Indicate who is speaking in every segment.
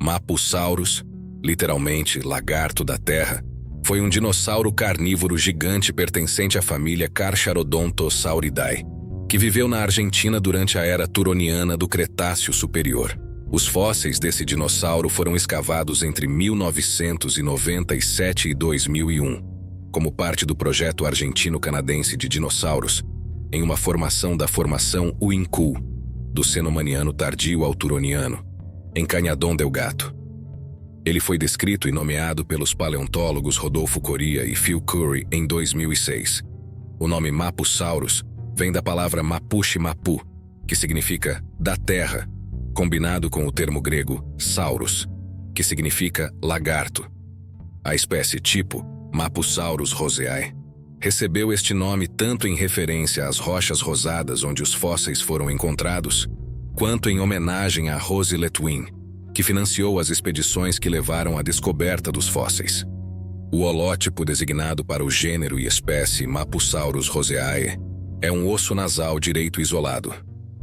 Speaker 1: Mapusaurus, literalmente lagarto da terra, foi um dinossauro carnívoro gigante pertencente à família Carcharodontosauridae, que viveu na Argentina durante a era turoniana do Cretáceo Superior. Os fósseis desse dinossauro foram escavados entre 1997 e 2001, como parte do projeto argentino-canadense de dinossauros, em uma formação da Formação Uincu, do Cenomaniano tardio ao Turoniano, em Cañadón del Gato. Ele foi descrito e nomeado pelos paleontólogos Rodolfo Coria e Phil Curry em 2006. O nome Mapusaurus vem da palavra Mapuche Mapu, que significa da terra, combinado com o termo grego saurus, que significa lagarto. A espécie tipo, Mapusaurus roseae, recebeu este nome tanto em referência às rochas rosadas onde os fósseis foram encontrados, quanto em homenagem a Rose Letwin, que financiou as expedições que levaram à descoberta dos fósseis. O holótipo designado para o gênero e espécie Mapusaurus roseae é um osso nasal direito isolado,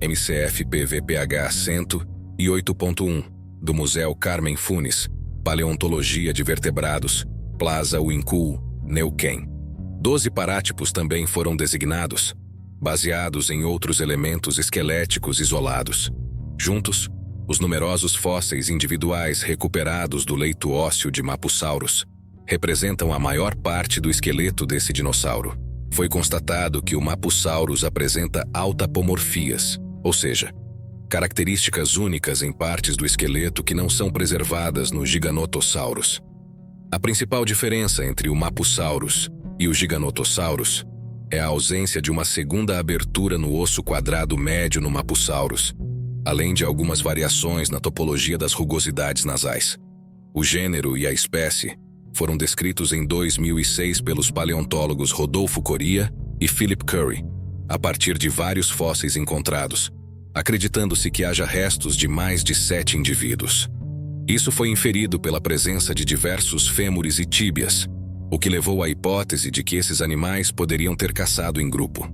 Speaker 1: MCF PVPH 108.1, do Museu Carmen Funes, Paleontologia de Vertebrados, Plaza Uincu, Neuquén. 12 parátipos também foram designados, baseados em outros elementos esqueléticos isolados. Juntos, os numerosos fósseis individuais recuperados do leito ósseo de Mapusaurus representam a maior parte do esqueleto desse dinossauro. Foi constatado que o Mapusaurus apresenta autapomorfias, ou seja, características únicas em partes do esqueleto que não são preservadas no Giganotosaurus. A principal diferença entre o Mapusaurus e o Giganotosaurus é a ausência de uma segunda abertura no osso quadrado médio no Mapusaurus, além de algumas variações na topologia das rugosidades nasais. O gênero e a espécie foram descritos em 2006 pelos paleontólogos Rodolfo Coria e Philip Curry, a partir de vários fósseis encontrados, acreditando-se que haja restos de mais de 7 indivíduos. Isso foi inferido pela presença de diversos fêmures e tíbias, o que levou à hipótese de que esses animais poderiam ter caçado em grupo.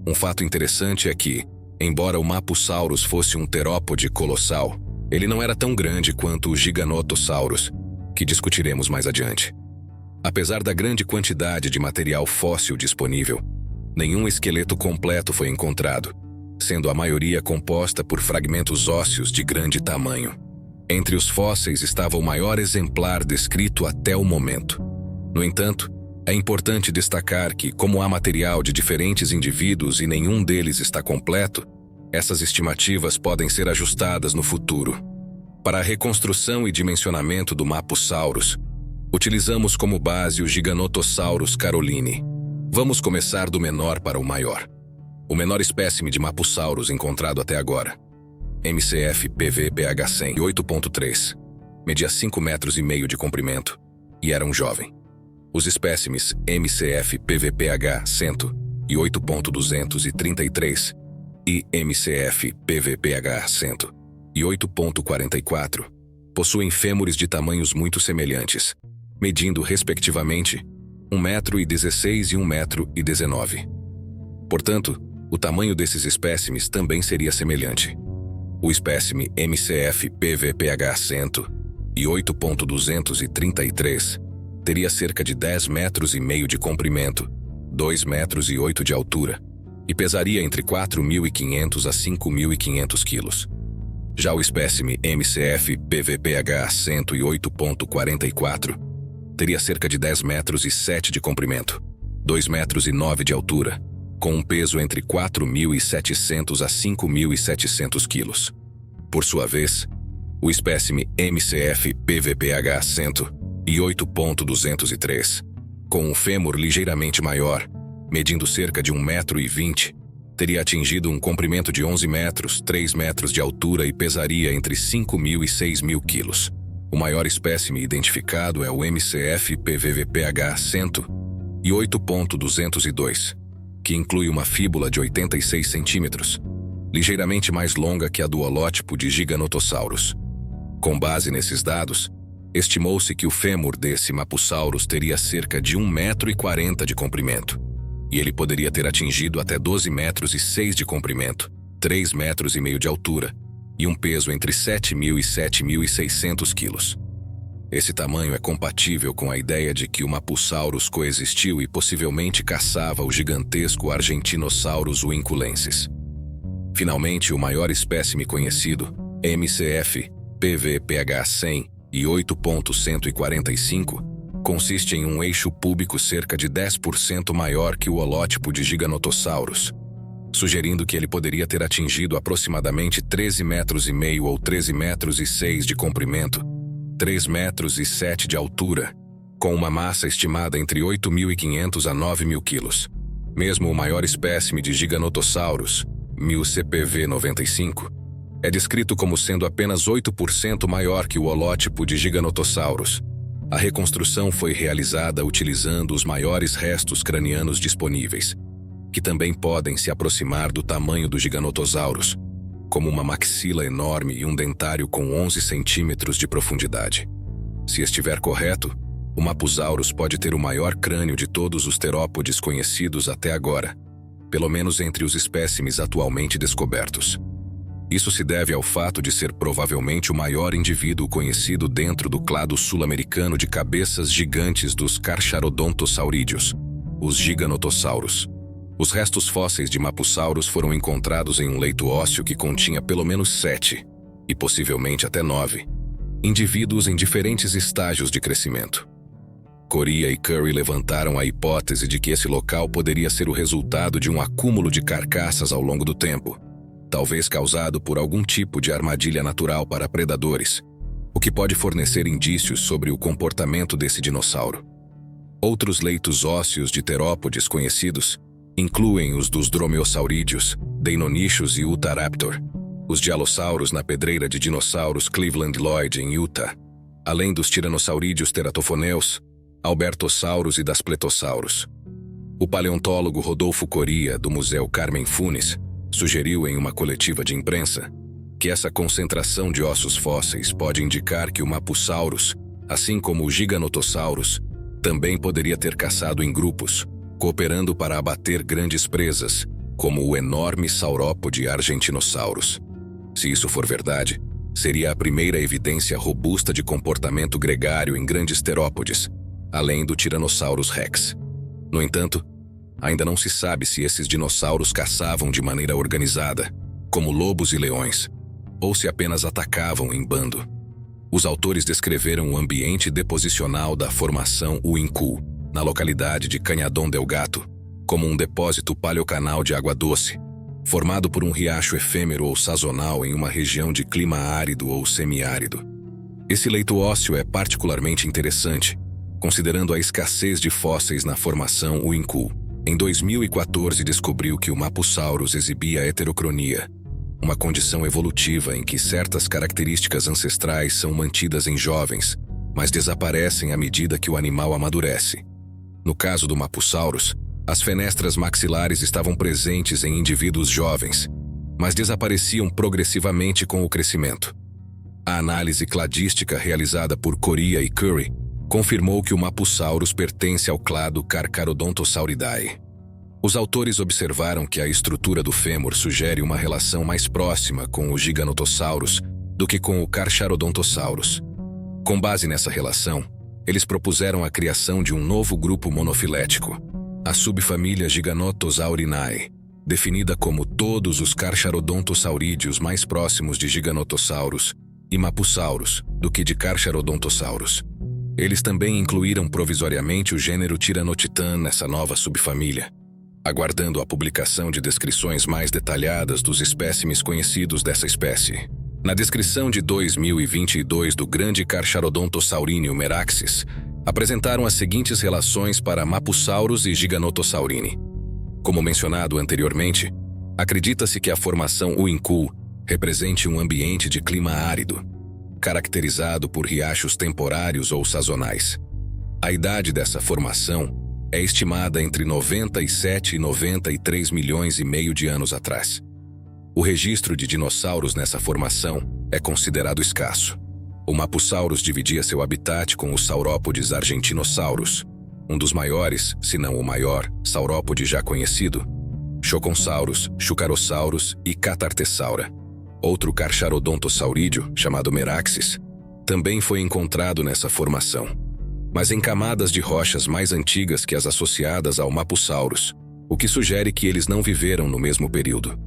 Speaker 1: Um fato interessante é que, embora o Mapusaurus fosse um terópode colossal, ele não era tão grande quanto o Giganotosaurus, que discutiremos mais adiante. Apesar da grande quantidade de material fóssil disponível, nenhum esqueleto completo foi encontrado, sendo a maioria composta por fragmentos ósseos de grande tamanho. Entre os fósseis estava o maior exemplar descrito até o momento. No entanto, é importante destacar que, como há material de diferentes indivíduos e nenhum deles está completo, essas estimativas podem ser ajustadas no futuro. Para a reconstrução e dimensionamento do Mapusaurus, utilizamos como base o Giganotosaurus caroline. Vamos começar do menor para o maior. O menor espécime de Mapusaurus encontrado até agora, MCF PVPH 108.3, media 5,5 metros de comprimento e era um jovem. Os espécimes MCF PVPH 108.233 e MCF PVPH 108.44 possuem fêmures de tamanhos muito semelhantes, medindo respectivamente 1,16 m e 1,19 m. Portanto, o tamanho desses espécimes também seria semelhante. O espécime MCF PVPH 108.233 teria cerca de 10,5 metros de comprimento, 2,8 metros de altura, e pesaria entre 4.500 a 5.500 quilos. Já o espécime MCF PVPH 108.44 teria cerca de 10,7 metros de comprimento, 2,9 metros de altura, com um peso entre 4.700 a 5.700 quilos. Por sua vez, o espécime MCF PVPH 108.203, com um fêmur ligeiramente maior, medindo cerca de 1,20 metro, teria atingido um comprimento de 11 metros, 3 metros de altura e pesaria entre 5.000 e 6.000 quilos. O maior espécime identificado é o MCF PVPH 108.202, que inclui uma fíbula de 86 centímetros, ligeiramente mais longa que a do holótipo de Giganotosaurus. Com base nesses dados, estimou-se que o fêmur desse Mapusaurus teria cerca de 1,40 metro de comprimento, e ele poderia ter atingido até 12,6 metros de comprimento, 3,5 metros de altura, e um peso entre 7.000 e 7.600 quilos. Esse tamanho é compatível com a ideia de que o Mapusaurus coexistiu e possivelmente caçava o gigantesco Argentinosaurus uinculensis. Finalmente, o maior espécime conhecido, MCF PVPH-100 e 8.145, consiste em um eixo púbico cerca de 10% maior que o holótipo de Giganotosaurus, sugerindo que ele poderia ter atingido aproximadamente 13,5 metros ou 13,6 metros de comprimento, 3,7 metros de altura, com uma massa estimada entre 8.500 a 9.000 quilos. Mesmo o maior espécime de Giganotosaurus, 1000 CPV-95, é descrito como sendo apenas 8% maior que o holótipo de Giganotosaurus. A reconstrução foi realizada utilizando os maiores restos cranianos disponíveis, que também podem se aproximar do tamanho do Giganotosaurus, como uma maxila enorme e um dentário com 11 centímetros de profundidade. Se estiver correto, o Mapusaurus pode ter o maior crânio de todos os terópodes conhecidos até agora, pelo menos entre os espécimes atualmente descobertos. Isso se deve ao fato de ser provavelmente o maior indivíduo conhecido dentro do clado sul-americano de cabeças gigantes dos Carcharodontossaurídeos, os Giganotossauros. Os restos fósseis de Mapusaurus foram encontrados em um leito ósseo que continha pelo menos 7, e possivelmente até 9, indivíduos em diferentes estágios de crescimento. Correa e Curry levantaram a hipótese de que esse local poderia ser o resultado de um acúmulo de carcaças ao longo do tempo, talvez causado por algum tipo de armadilha natural para predadores, o que pode fornecer indícios sobre o comportamento desse dinossauro. Outros leitos ósseos de terópodes conhecidos incluem os dos dromeossaurídeos, Deinonychus e Utahraptor, os dialossauros na pedreira de dinossauros Cleveland Lloyd em Utah, além dos tiranossaurídeos teratophoneus, albertossauros e daspletossauros. O paleontólogo Rodolfo Correa, do Museu Carmen Funes, sugeriu em uma coletiva de imprensa que essa concentração de ossos fósseis pode indicar que o Mapusaurus, assim como o Giganotosaurus, também poderia ter caçado em grupos, cooperando para abater grandes presas, como o enorme saurópode Argentinosaurus. Se isso for verdade, seria a primeira evidência robusta de comportamento gregário em grandes terópodes, além do Tyrannosaurus rex. No entanto, ainda não se sabe se esses dinossauros caçavam de maneira organizada, como lobos e leões, ou se apenas atacavam em bando. Os autores descreveram o ambiente deposicional da formação Uincu, na localidade de Cañadón del Gato, como um depósito paleocanal de água doce, formado por um riacho efêmero ou sazonal em uma região de clima árido ou semiárido. Esse leito ósseo é particularmente interessante, considerando a escassez de fósseis na formação Uincu. Em 2014 descobriu que o Mapusaurus exibia heterocronia, uma condição evolutiva em que certas características ancestrais são mantidas em jovens, mas desaparecem à medida que o animal amadurece. No caso do Mapusaurus, as fenestras maxilares estavam presentes em indivíduos jovens, mas desapareciam progressivamente com o crescimento. A análise cladística realizada por Correa e Curry confirmou que o Mapusaurus pertence ao clado Carcharodontosauridae. Os autores observaram que a estrutura do fêmur sugere uma relação mais próxima com o Giganotosaurus do que com o Carcharodontosaurus. Com base nessa relação, eles propuseram a criação de um novo grupo monofilético, a subfamília Giganotosaurinae, definida como todos os Carcharodontosaurídeos mais próximos de Giganotosaurus e Mapusaurus do que de Carcharodontosaurus. Eles também incluíram provisoriamente o gênero Tyrannotitan nessa nova subfamília, aguardando a publicação de descrições mais detalhadas dos espécimes conhecidos dessa espécie. Na descrição de 2022 do grande Carcharodontosauríneo Meraxes, apresentaram as seguintes relações para Mapusaurus e Giganotosaurini. Como mencionado anteriormente, acredita-se que a formação Uincu represente um ambiente de clima árido, caracterizado por riachos temporários ou sazonais. A idade dessa formação é estimada entre 97 e 93 milhões e meio de anos atrás. O registro de dinossauros nessa formação é considerado escasso. O Mapusaurus dividia seu habitat com os saurópodes Argentinosaurus, um dos maiores, se não o maior, saurópode já conhecido, Choconsaurus, Chucarosaurus e Catartessaura. Outro carcharodontosaurídeo, chamado Meraxes, também foi encontrado nessa formação, mas em camadas de rochas mais antigas que as associadas ao Mapusaurus, o que sugere que eles não viveram no mesmo período.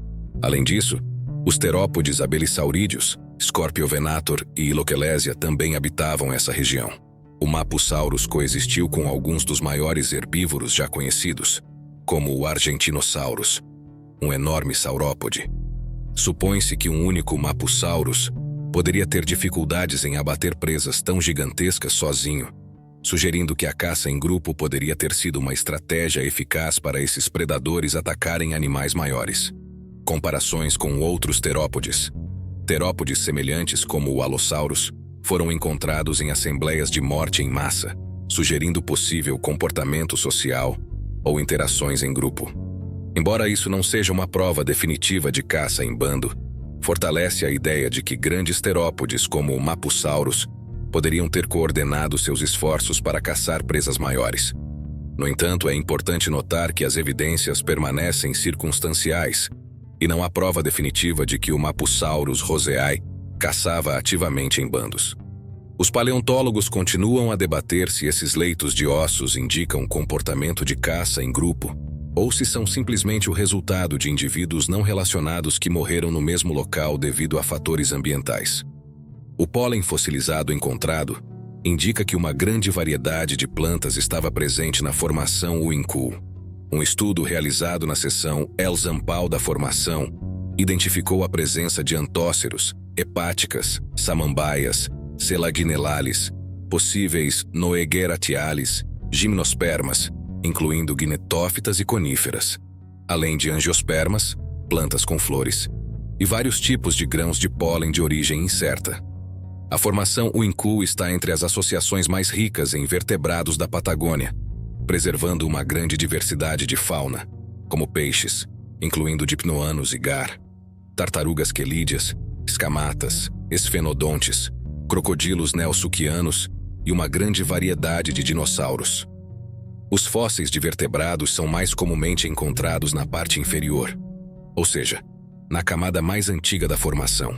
Speaker 1: Além disso, os terópodes abelissaurídeos, Scorpiovenator e Iloquelésia também habitavam essa região. O Mapusaurus coexistiu com alguns dos maiores herbívoros já conhecidos, como o Argentinosaurus, um enorme saurópode. Supõe-se que um único Mapusaurus poderia ter dificuldades em abater presas tão gigantescas sozinho, sugerindo que a caça em grupo poderia ter sido uma estratégia eficaz para esses predadores atacarem animais maiores. Comparações com outros terópodes. Terópodes semelhantes como o Allosaurus foram encontrados em assembleias de morte em massa, sugerindo possível comportamento social ou interações em grupo. Embora isso não seja uma prova definitiva de caça em bando, fortalece a ideia de que grandes terópodes como o Mapusaurus poderiam ter coordenado seus esforços para caçar presas maiores. No entanto, é importante notar que as evidências permanecem circunstanciais e não há prova definitiva de que o Mapusaurus roseae caçava ativamente em bandos. Os paleontólogos continuam a debater se esses leitos de ossos indicam comportamento de caça em grupo ou se são simplesmente o resultado de indivíduos não relacionados que morreram no mesmo local devido a fatores ambientais. O pólen fossilizado encontrado indica que uma grande variedade de plantas estava presente na formação Uincu. Um estudo realizado na seção El Zampal da formação identificou a presença de antóceros, hepáticas, samambaias, selaginellales, possíveis noegeratiales, gimnospermas, incluindo guinetófitas e coníferas, além de angiospermas, plantas com flores, e vários tipos de grãos de pólen de origem incerta. A formação Uincu está entre as associações mais ricas em vertebrados da Patagônia, preservando uma grande diversidade de fauna, como peixes, incluindo dipnoanos e gar, tartarugas quelídeas, escamatas, esfenodontes, crocodilos neosuquianos e uma grande variedade de dinossauros. Os fósseis de vertebrados são mais comumente encontrados na parte inferior, ou seja, na camada mais antiga da formação.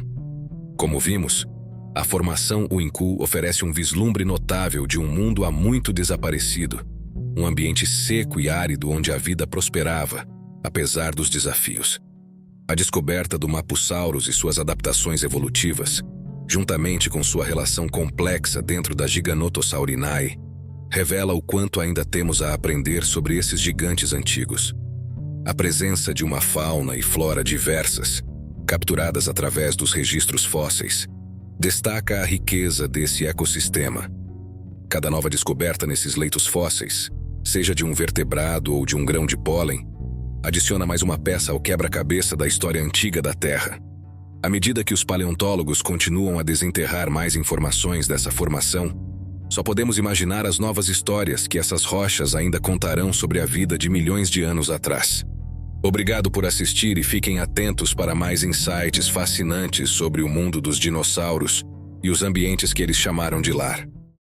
Speaker 1: Como vimos, a formação Uincu oferece um vislumbre notável de um mundo há muito desaparecido, um ambiente seco e árido onde a vida prosperava, apesar dos desafios. A descoberta do Mapusaurus e suas adaptações evolutivas, juntamente com sua relação complexa dentro da Giganotosaurinae, revela o quanto ainda temos a aprender sobre esses gigantes antigos. A presença de uma fauna e flora diversas, capturadas através dos registros fósseis, destaca a riqueza desse ecossistema. Cada nova descoberta nesses leitos fósseis, seja de um vertebrado ou de um grão de pólen, adiciona mais uma peça ao quebra-cabeça da história antiga da Terra. À medida que os paleontólogos continuam a desenterrar mais informações dessa formação, só podemos imaginar as novas histórias que essas rochas ainda contarão sobre a vida de milhões de anos atrás. Obrigado por assistir e fiquem atentos para mais insights fascinantes sobre o mundo dos dinossauros e os ambientes que eles chamaram de lar.